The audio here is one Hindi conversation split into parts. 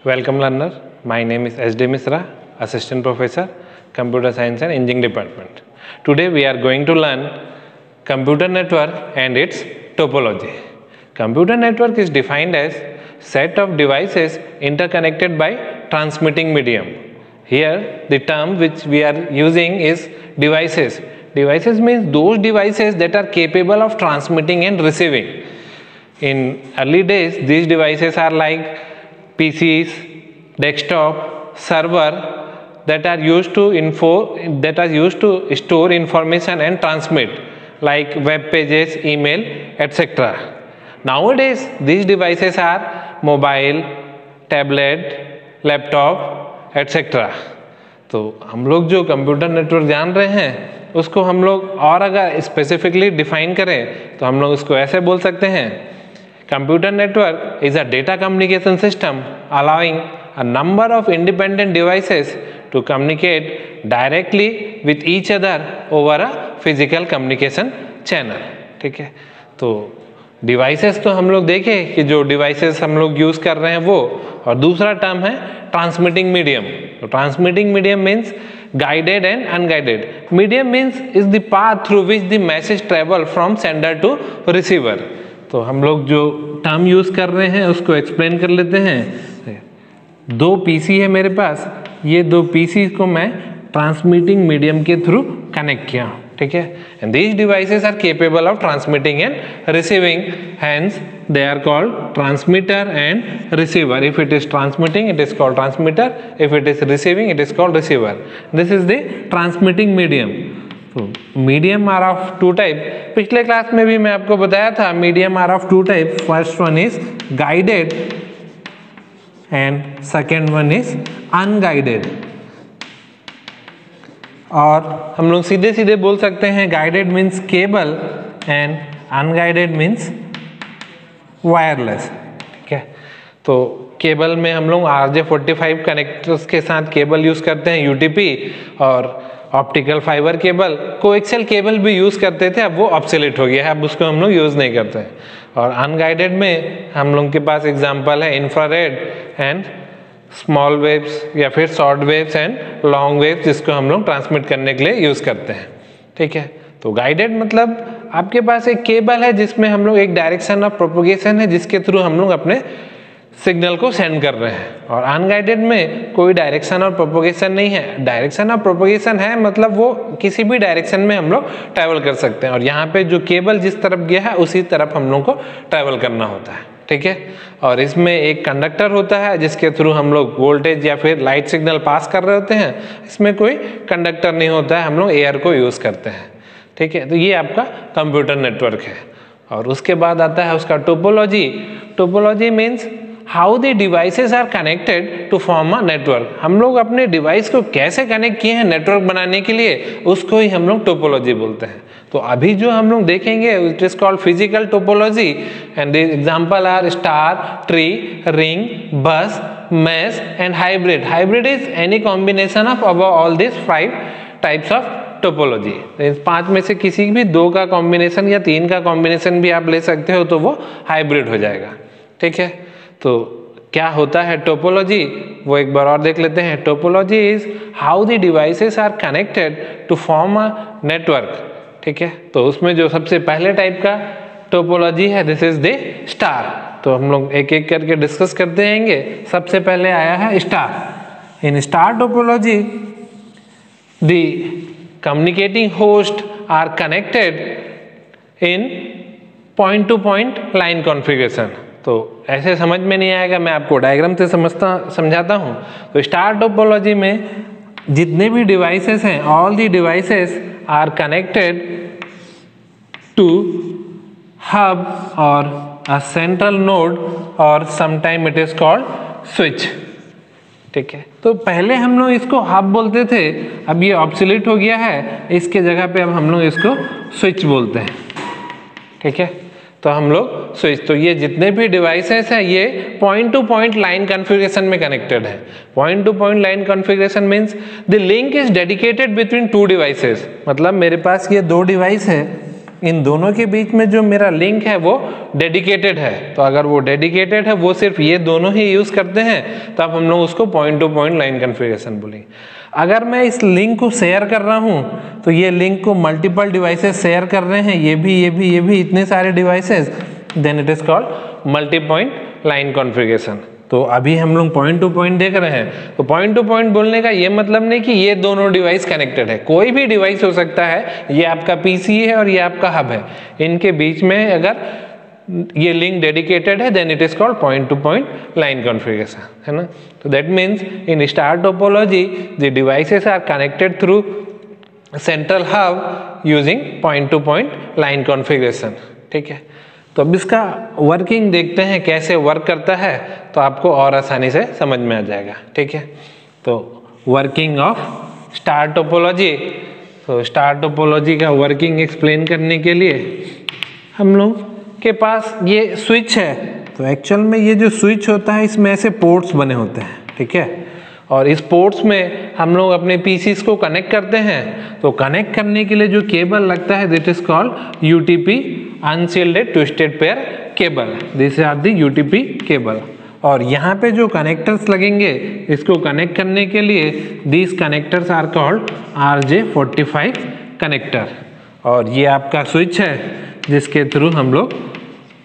Welcome learner, my name is S.D. Mishra, Assistant Professor, Computer Science and Engineering Department. Today we are going to learn computer network and its topology. Computer network is defined as set of devices interconnected by transmitting medium. Here the term which we are using is devices. Devices means those devices that are capable of transmitting and receiving. In early days, these devices are like PCs, desktop, server that are used to store information and transmit, like web pages, email, etc. Nowadays, these devices are mobile, tablet, laptop, etc. तो हम लोग जो कंप्यूटर नेटवर्क जान रहे हैं उसको हम लोग और अगर स्पेसिफिकली डिफाइन करें तो हम लोग उसको ऐसे बोल सकते हैं, Computer network is a data communication system allowing a number of independent devices to communicate directly with each other over a physical communication channel. ठीक है, तो devices तो हम लोग देखें कि जो devices हम लोग use कर रहे हैं वो, और दूसरा term है transmitting medium. तो transmitting medium means guided and unguided. Medium means is the path through which the message travel from sender to receiver. तो हम लोग जो टर्म यूज कर रहे हैं उसको एक्सप्लेन कर लेते हैं. दो पीसी है मेरे पास, ये दो पीसी को मैं ट्रांसमिटिंग मीडियम के थ्रू कनेक्ट किया. ठीक है, and these devices are capable of transmitting and receiving, hence they are called transmitter and receiver. If it is transmitting it is called transmitter, if it is receiving it is called receiver. This is the transmitting medium. Medium are of two type. पिछले क्लास में भी मैं आपको बताया था medium are of two type. First one is guided and second one is unguided. और हम लोग सीधे सीधे बोल सकते हैं guided means cable and unguided means wireless. ठीक है, तो केबल में हम लोग RJ45 कनेक्टर्स के साथ केबल यूज करते हैं, UTP, और optical fibre cable, coaxial cable भी यूज करते थे, अब वो ऑब्सोलेट हो गया है, अब उसको हम लोग यूज नहीं करते हैं. और अनगाइडेड में हम लोग के पास एग्जांपल है इंफ्रारेड एंड स्मॉल वेव्स, या फिर short waves and long waves, जिसको हम लोग ट्रांसमिट करने के लिए यूज करते हैं. ठीक है, तो गाइडेड मतलब आपके पास एक केबल है जिसमें हम लोग एक डायरेक्शन ऑफ प्रोपोगेशन है जिसके थ्रू हम लोग अपने सिग्नल को सेंड कर रहे हैं. और अनगाइडेड में कोई डायरेक्शन और प्रोपोगेशन नहीं है. डायरेक्शन और प्रोपोगेशन है मतलब वो किसी भी डायरेक्शन में हम लोग ट्रैवल कर सकते हैं, और यहाँ पे जो केबल जिस तरफ गया है उसी तरफ हम लोग को ट्रैवल करना होता है. ठीक है, और इसमें एक कंडक्टर होता है जिसके थ्रू हम लोग वोल्टेज या फिर लाइट सिग्नल पास कर रहे होते हैं. इसमें कोई कंडक्टर नहीं होता है, हम लोग एयर को यूज करते हैं. ठीक है, तो ये आपका कंप्यूटर नेटवर्क है. और उसके बाद आता है उसका topology. Topology means how the devices are connected to form a network. हम लोग अपने डिवाइस को कैसे कनेक्ट किए हैं नेटवर्क बनाने के लिए, उसको ही हम लोग टोपोलॉजी बोलते हैं. तो अभी जो हम लोग देखेंगे it is called physical topology, and the example are star, tree, ring, bus, mesh and hybrid. Hybrid is any combination of all this 5 types of topology. इन 5 में से किसी भी 2 का कॉम्बिनेशन या 3 का कॉम्बिनेशन भी आप ले सकते हो तो वो हाइब्रिड हो जाएगा. ठीक है, तो क्या होता है टोपोलॉजी वो एक बार और देख लेते हैं. Topology is how the devices are connected to form a network. ठीक है, तो उसमें जो सबसे पहले टाइप का टोपोलॉजी है दिस इज द स्टार. तो हम लोग एक एक करके डिस्कस करते रहेंगे. सबसे पहले आया है star. In star topology the communicating host are connected in point to point line configuration. तो ऐसे समझ में नहीं आएगा, मैं आपको डायग्राम से समझाता हूँ. तो स्टार टोपोलॉजी में जितने भी डिवाइसेस हैं all the devices are connected to hub और अ सेंट्रल नोड, और sometime it is called switch. ठीक है, तो पहले हम लोग इसको हब बोलते थे, अब ये ऑब्सोलीट हो गया है, इसके जगह पे अब हम लोग इसको स्विच बोलते हैं. ठीक है, तो हम लोग स्विच, तो ये जितने भी डिवाइसेस हैं ये point to point line configuration में कनेक्टेड है. Point to point line configuration means the link is dedicated between 2 devices. मतलब मेरे पास ये 2 डिवाइस है, इन दोनों के बीच में जो मेरा लिंक है वो डेडिकेटेड है। तो अगर वो डेडिकेटेड है, वो सिर्फ ये दोनों ही यूज करते हैं, तब हम लोग उसको point to point line configuration बोलेंगे। अगर मैं इस लिंक को शेयर कर रहा हूँ, तो ये लिंक को मल्टीपल डिवाइसेस शेयर कर रहे हैं, ये भी इतने सारे devices, then it is called multi point line configuration. तो अभी हम लोग पॉइंट टू पॉइंट देख रहे हैं। तो पॉइंट टू पॉइंट बोलने का ये मतलब नहीं कि ये दोनों डिवाइस कनेक्टेड है, कोई भी डिवाइस हो सकता है, ये आपका पीसी है और ये आपका हब है, इनके बीच में अगर ये लिंक डेडिकेटेड है, then it is called point to point line configuration, है ना। तो that means in star topology the devices are connected through central hub using point to point line configuration, ठीक है। तो अब इसका वर्किंग देखते हैं कैसे वर्क करता है, तो आपको और आसानी से समझ में आ जाएगा, ठीक है। तो वर्किंग ऑफ स्टार टोपोलॉजी। तो स्टार टोपोलॉजी का वर्किंग एक्सप्लेन करने के लिए हम लोग के पास ये स्विच है। तो एक्चुअल में ये जो स्विच होता है, इसमें ऐसे पोर्ट्स बने होते हैं, ठीक है। और इस पोर्ट्स में हम लोग अपने पीसीस को कनेक्ट करते हैं। तो कनेक्ट करने के लिए जो केबल लगता है, that is called UTP, unshielded twisted pair cable. This are the UTP cable. और यहाँ पे जो कनेक्टर्स लगेंगे, इसको कनेक्ट करने के लिए these connectors are called RJ45 connector. और ये आपका स्विच है जिसके थ्रू हम लोग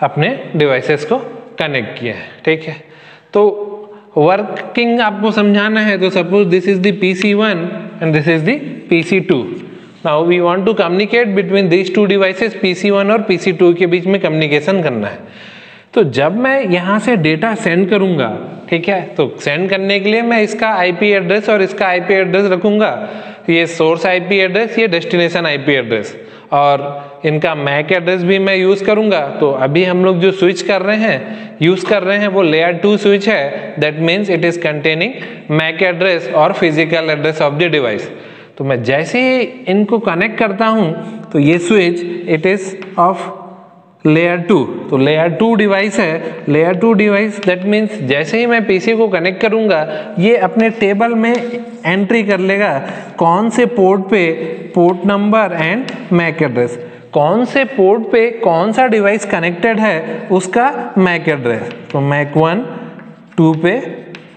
अपने डिवाइसेस को कनेक्ट किया है, ठीक है। तो वर्किंग आपको समझाना है। तो suppose this is the PC1 and this is the PC2। Now we want to communicate between these two devices, PC1 और PC2 के बीच में कम्युनिकेशन करना है। तो जब मैं यहाँ से डेटा सेंड करूँगा, ठीक है, तो सेंड करने के लिए मैं इसका IP एड्रेस और इसका IP एड्रेस रखूँगा। ये सोर्स IP एड्रेस, ये डेस्टिनेशन IP एड्रेस, और इनका मैक एड्रेस भी मैं यूज़ करूँगा। तो अभी हम लोग जो स्विच कर रहे हैं, यूज़ कर रहे हैं, वो लेयर 2 स्विच है। That means it is containing MAC address और physical address of the device. तो मैं जैसे ही इनको कनेक्ट करता हूँ, तो ये switch it is of layer 2। तो लेयर 2 डिवाइस है। लेयर 2 डिवाइस दैट मीन्स जैसे ही मैं पीसी को कनेक्ट करूंगा, ये अपने टेबल में एंट्री कर लेगा कौन से पोर्ट पे port number and MAC address, कौन से पोर्ट पे कौन सा डिवाइस कनेक्टेड है उसका मैक एड्रेस। तो मैक 1 2 पे,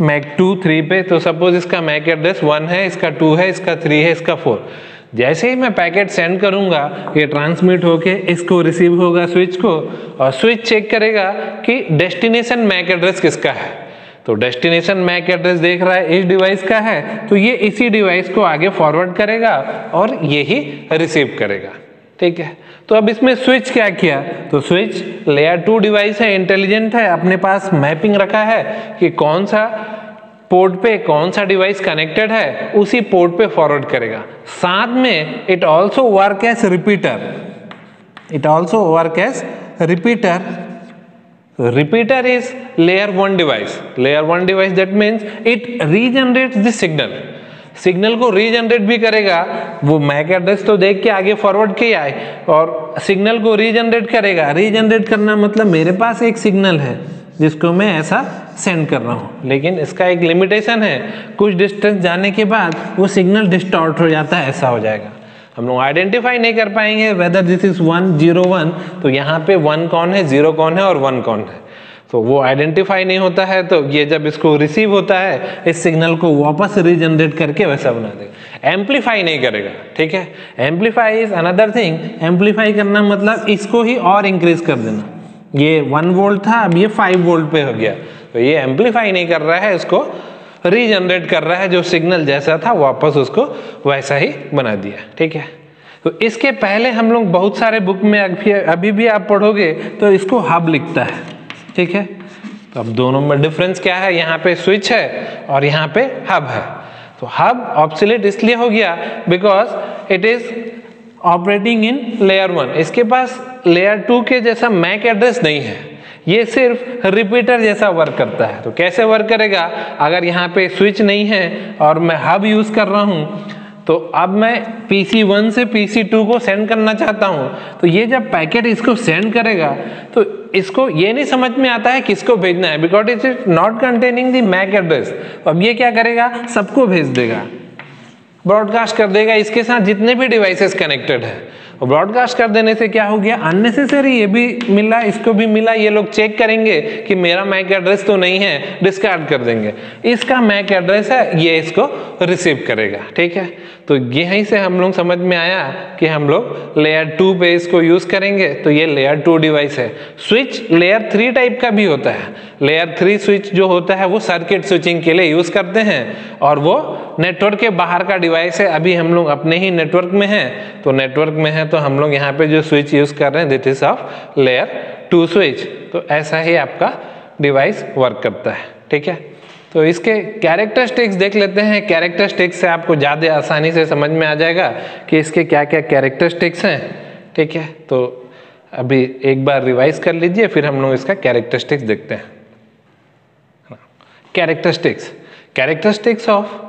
मैक 2 3 पे। तो सपोज इसका मैक एड्रेस 1 है, इसका 2 है, इसका 3 है, इसका 4। जैसे ही मैं पैकेट सेंड करूंगा, ये ट्रांसमिट होके इसको रिसीव होगा स्विच को, और स्विच चेक करेगा कि डेस्टिनेशन मैक एड्रेस किसका है। तो डेस्टिनेशन मैक एड्रेस देख रहा है इस डिवाइस का है, तो ये इसी डिवाइस को आगे फॉरवर्ड करेगा और यही रिसीव करेगा, ठीक है। तो अब इसमें स्विच क्या किया, तो स्विच लेयर 2 डिवाइस है, इंटेलिजेंट है, अपने पास मैपिंग रखा है कि कौन सा पोर्ट पे कौन सा डिवाइस कनेक्टेड है, उसी पोर्ट पे फॉरवर्ड करेगा। साथ में it also work as repeater, it also work as repeater. Repeater is layer 1 device. Layer 1 device that means it regenerates the signal, signal को रीजनरेट भी करेगा। वो मैक एड्रेस तो देख के आगे फॉरवर्ड किया है, और सिग्नल को रीजनरेट करेगा। रीजनरेट करना मतलब मेरे पास एक सिग्नल है जिसको मैं ऐसा सेंड कर रहा हूँ, लेकिन इसका एक लिमिटेशन है, कुछ डिस्टेंस जाने के बाद वो सिग्नल डिस्टॉर्ट हो जाता है, ऐसा हो जाएगा। हम लोग आइडेंटिफाई नहीं कर पाएंगे वेदर दिस इज 1 0 1। तो यहाँ पे 1 कौन है, 0 कौन है और 1 कौन है, तो वो आइडेंटिफाई नहीं होता है। तो ये जब इसको रिसीव होता है, इस सिग्नल को वापस रीजनरेट करके वैसा बना देगा, एम्पलीफाई नहीं करेगा, ठीक है। Amplify is another thing. Amplify करना मतलब इसको ही और इंक्रीज कर देना। ये 1 वोल्ट था, अब ये 5 वोल्ट पे हो गया। तो ये एम्पलीफाई नहीं कर रहा है, इसको रीजनरेट कर रहा है, जो सिग्नल जैसा था वापस उसको वैसा ही बना दिया, ठीक है। तो इसके पहले हम लोग बहुत सारे बुक में अभी भी आप पढ़ोगे तो इसको हब लिखता है, ठीक है। तो अब दोनों में डिफरेंस क्या है, यहाँ पे स्विच है और यहाँ पे हब है। तो हब ऑब्सोलेट इसलिए हो गया because it is operating in layer 1। इसके पास लेयर 2 के जैसा मैक एड्रेस नहीं है, ये सिर्फ रिपीटर जैसा वर्क करता है। तो कैसे वर्क करेगा, अगर यहाँ पे स्विच नहीं है और मैं हब यूज कर रहा हूँ, तो अब मैं PC1 से PC2 को सेंड करना चाहता हूँ। तो ये जब पैकेट इसको सेंड करेगा, तो इसको ये नहीं समझ में आता है किसको भेजना है, because it is not containing the MAC address. तो अब ये क्या करेगा, सबको भेज देगा, ब्रॉडकास्ट कर देगा इसके साथ जितने भी डिवाइसेस कनेक्टेड है। ब्रॉडकास्ट कर देने से क्या हो गया, अननेसेसरी ये भी मिला, इसको भी मिला, ये लोग चेक करेंगे कि मेरा मैक एड्रेस तो नहीं है, डिस्कार्ड कर देंगे। इसका मैक एड्रेस है, ये इसको रिसीव करेगा, ठीक है। तो यहीं से हम लोग समझ में आया कि हम लोग लेयर 2 पे इसको यूज करेंगे। तो ये लेयर 2 डिवाइस है। स्विच लेयर 3 टाइप का भी होता है। लेयर 3 स्विच जो होता है वो सर्किट स्विचिंग के लिए यूज करते हैं और वो नेटवर्क के बाहर का डिवाइस है। अभी हम लोग अपने ही नेटवर्क में हैं, तो नेटवर्क में है तो हम लोग यहाँ पे जो स्विच यूज कर रहे हैं this is of layer 2 switch. तो ऐसा ही आपका डिवाइस वर्क करता है, ठीक है। तो इसके कैरेक्टरिस्टिक्स देख लेते हैं। कैरेक्टरिस्टिक्स से आपको ज़्यादा आसानी से समझ में आ जाएगा कि इसके क्या क्या कैरेक्टरिस्टिक्स हैं, ठीक है। तो अभी एक बार रिवाइज कर लीजिए, फिर हम लोग इसका कैरेक्टरिस्टिक्स देखते हैं। Characteristics of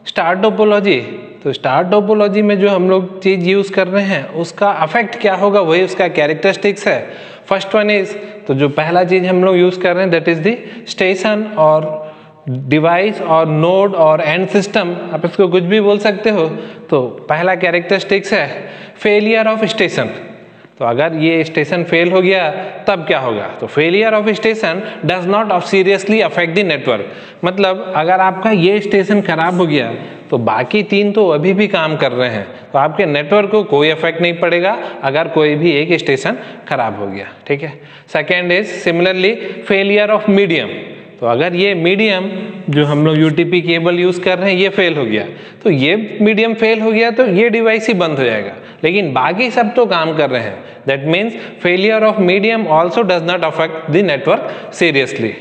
star topology. तो स्टार टोपोलॉजी में जो हम लोग चीज यूज कर रहे हैं उसका अफेक्ट क्या होगा, वही उसका कैरेक्टरिस्टिक्स है। फर्स्ट वन इज, तो जो पहला चीज हम लोग यूज कर रहे हैं दैट इज द स्टेशन और डिवाइस और नोड और एंड सिस्टम, आप इसको कुछ भी बोल सकते हो। तो पहला कैरेक्टरिस्टिक्स है फेलियर ऑफ स्टेशन। तो अगर ये स्टेशन फेल हो गया तब क्या होगा, तो failure of station does not seriously affect the network. मतलब अगर आपका ये स्टेशन खराब हो गया तो बाकी 3 तो अभी भी काम कर रहे हैं, तो आपके नेटवर्क को कोई इफेक्ट नहीं पड़ेगा अगर कोई भी एक स्टेशन खराब हो गया, ठीक है। Second is similarly failure of medium. तो अगर ये मीडियम जो हम लोग यूटीपी केबल यूज कर रहे हैं ये फेल हो गया, तो ये मीडियम फेल हो गया तो ये डिवाइस ही बंद हो जाएगा, लेकिन बाकी सब तो काम कर रहे हैं। That means failure of medium also does not affect the network seriously.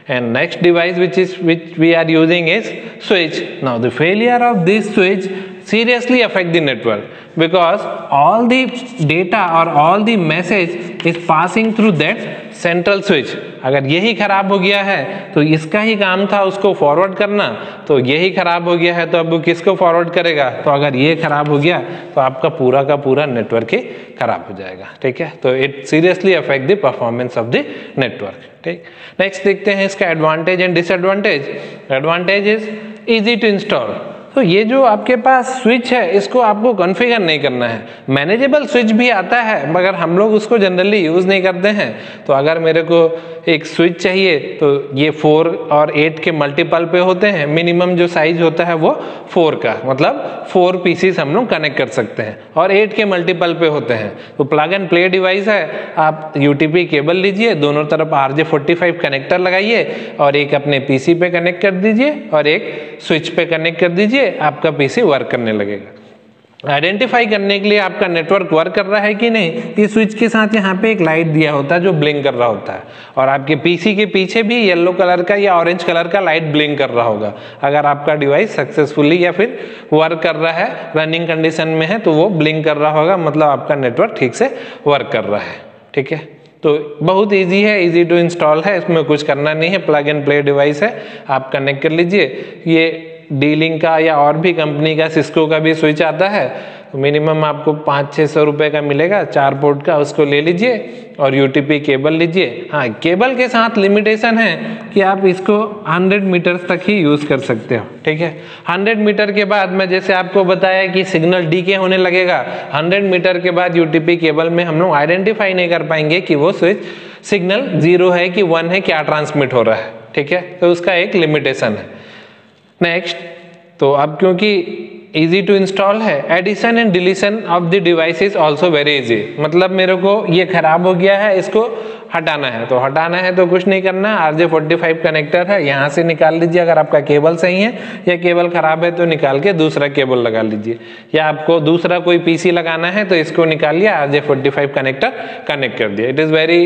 And next device which we are using is switch. Now the failure of this switch seriously affect the network because all the data or all the message is passing through that central switch. अगर यही खराब हो गया है तो इसका ही काम था उसको फॉरवर्ड करना, तो यही खराब हो गया है तो अब वो किसको फॉरवर्ड करेगा। तो अगर ये खराब हो गया तो आपका पूरा का पूरा नेटवर्क ही खराब हो जाएगा, ठीक है। तो it seriously affect the performance of the network, ठीक। नेक्स्ट देखते हैं इसका advantage and disadvantage. Advantage is easy to install. तो ये जो आपके पास स्विच है इसको आपको कॉन्फ़िगर नहीं करना है। मैनेजेबल स्विच भी आता है मगर हम लोग उसको जनरली यूज़ नहीं करते हैं। तो अगर मेरे को एक स्विच चाहिए तो ये 4 और 8 के मल्टीपल पे होते हैं। मिनिमम जो साइज होता है वो 4 का, मतलब 4 पीसीस हम लोग कनेक्ट कर सकते हैं, और 8 के मल्टीपल पे होते हैं। तो प्लग एंड प्ले डिवाइस है। आप यूटीपी केबल लीजिए, दोनों तरफ RJ45 कनेक्टर लगाइए और एक अपने पीसी पे कनेक्ट कर दीजिए और एक स्विच पे कनेक्ट कर दीजिए, आपका पीसी वर्क करने लगेगा। आइडेंटिफाई करने के लिए आपका नेटवर्क वर्क कर रहा है कि नहीं, ये स्विच के साथ यहाँ पे एक लाइट दिया होता है जो ब्लिंक कर रहा होता है, और आपके पीसी के पीछे भी येलो कलर का या ऑरेंज कलर का लाइट ब्लिंक कर रहा होगा। अगर आपका डिवाइस सक्सेसफुली या फिर वर्क कर रहा है, रनिंग कंडीशन में है, तो वो ब्लिंक कर रहा होगा, मतलब आपका नेटवर्क ठीक से वर्क कर रहा है, ठीक है। तो बहुत इजी है, इजी टू इंस्टॉल है, इसमें कुछ करना नहीं है, प्लग एंड प्ले डिवाइस है, आप कनेक्ट कर लीजिए। ये डीलिंग का या और भी कंपनी का, सिस्को का भी स्विच आता है, तो मिनिमम आपको 500-600 रुपए का मिलेगा 4 पोर्ट का, उसको ले लीजिए और यूटीपी केबल लीजिए। हाँ, केबल के साथ लिमिटेशन है कि आप इसको 100 मीटर तक ही यूज़ कर सकते हो, ठीक है। 100 मीटर के बाद मैं जैसे आपको बताया कि सिग्नल डीके होने लगेगा, 100 मीटर के बाद यूटीपी केबल में हम लोग आइडेंटिफाई नहीं कर पाएंगे कि वो स्विच सिग्नल 0 है कि 1 है, क्या ट्रांसमिट हो रहा है, ठीक है। तो उसका एक लिमिटेशन है। नेक्स्ट, तो अब क्योंकि इजी टू इंस्टॉल है, addition and deletion of the device is also very easy. मतलब मेरे को ये खराब हो गया है, इसको हटाना है, तो हटाना है तो कुछ नहीं करना, RJ45 कनेक्टर है, यहाँ से निकाल लीजिए अगर आपका केबल सही है, या केबल खराब है तो निकाल के दूसरा केबल लगा लीजिए, या आपको दूसरा कोई पीसी लगाना है तो इसको निकाल लिया, RJ45 कनेक्टर कनेक्ट कर दिया। It is very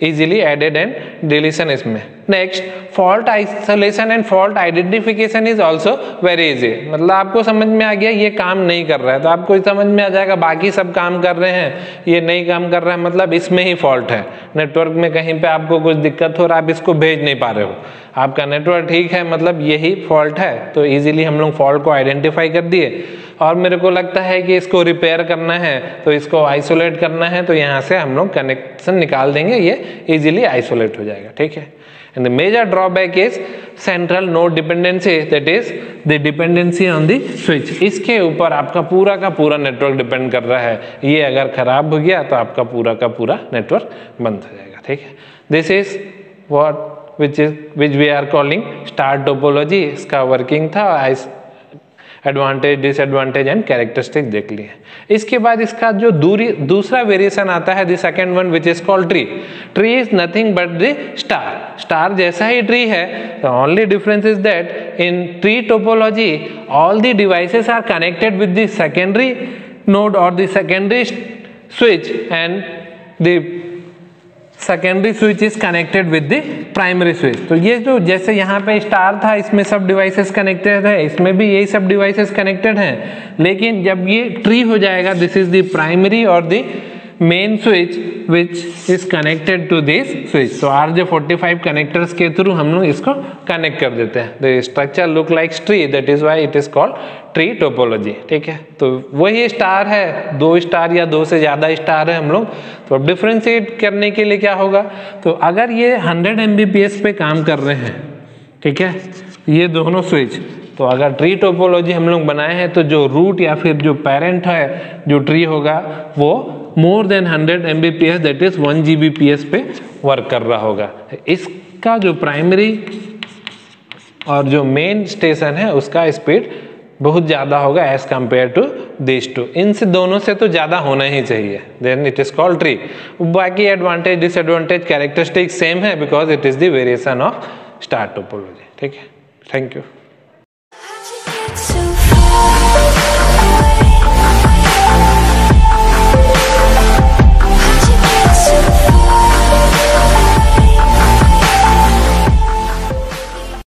easily added and deletion इसमें। Next, fault isolation and fault identification is also very easy. मतलब आपको समझ में आ गया ये काम नहीं कर रहा है तो आपको समझ में आ जाएगा बाकी सब काम कर रहे हैं, ये नहीं काम कर रहा है, मतलब इसमें ही फॉल्ट है। नेटवर्क में कहीं पे आपको कुछ दिक्कत हो रहा है, आप इसको भेज नहीं पा रहे हो, आपका नेटवर्क ठीक है, मतलब यही फॉल्ट है। तो इजीली हम लोग फॉल्ट को आइडेंटिफाई कर दिए, और मेरे को लगता है कि इसको रिपेयर करना है तो इसको आइसोलेट करना है, तो यहाँ से हम लोग कनेक्शन निकाल देंगे, ये इजीली आइसोलेट हो जाएगा, ठीक है। And the major drawback is central node dependency, that is the dependency on the switch. इसके ऊपर आपका पूरा का पूरा नेटवर्क डिपेंड कर रहा है, ये अगर खराब हो गया तो आपका पूरा का पूरा नेटवर्क बंद हो जाएगा, ठीक है। This is what which we are calling star topology। इसका वर्किंग था, एडवांटेज डिसएडवांटेज एंड कैरेक्टरिस्टिक देख लिए। इसके बाद इसका जो दूसरा वेरिएशन आता है, the second one which is called tree. Tree is nothing but the star. Star जैसा ही ट्री है, the only difference is that in tree topology all the devices are connected with the secondary node और the secondary switch and the secondary switch is connected with the primary switch. तो ये जो जैसे यहाँ पे स्टार था, इसमें सब डिवाइसेस कनेक्टेड है, इसमें भी यही सब डिवाइसेस कनेक्टेड हैं, लेकिन जब ये ट्री हो जाएगा, दिस इज द प्राइमरी और the main switch which is connected to this switch. तो RJ45 कनेक्टर्स के थ्रू हम लोग इसको कनेक्ट कर देते हैं। The structure look like tree, that is why it is called tree topology, ठीक है। तो वही स्टार है, 2 स्टार या 2 से ज़्यादा स्टार है हम लोग। तो डिफ्रेंशिएट करने के लिए क्या होगा, तो अगर ये 100 Mbps पे काम कर रहे हैं, ठीक है, ये दोनों स्विच, तो अगर ट्री टोपोलॉजी हम लोग बनाए हैं तो जो रूट या फिर जो पेरेंट है जो ट्री होगा वो more than 100 Mbps, that is 1 Gbps पे वर्क कर रहा होगा। इसका जो प्राइमरी और जो मेन स्टेशन है उसका स्पीड बहुत ज़्यादा होगा as compare to this two. इनसे दोनों से तो ज़्यादा होना ही चाहिए, then it is called tree. बाकी एडवांटेज डिसएडवांटेज कैरेक्टरिस्टिक सेम है because it is the variation of star topology, ठीक है। Thank you.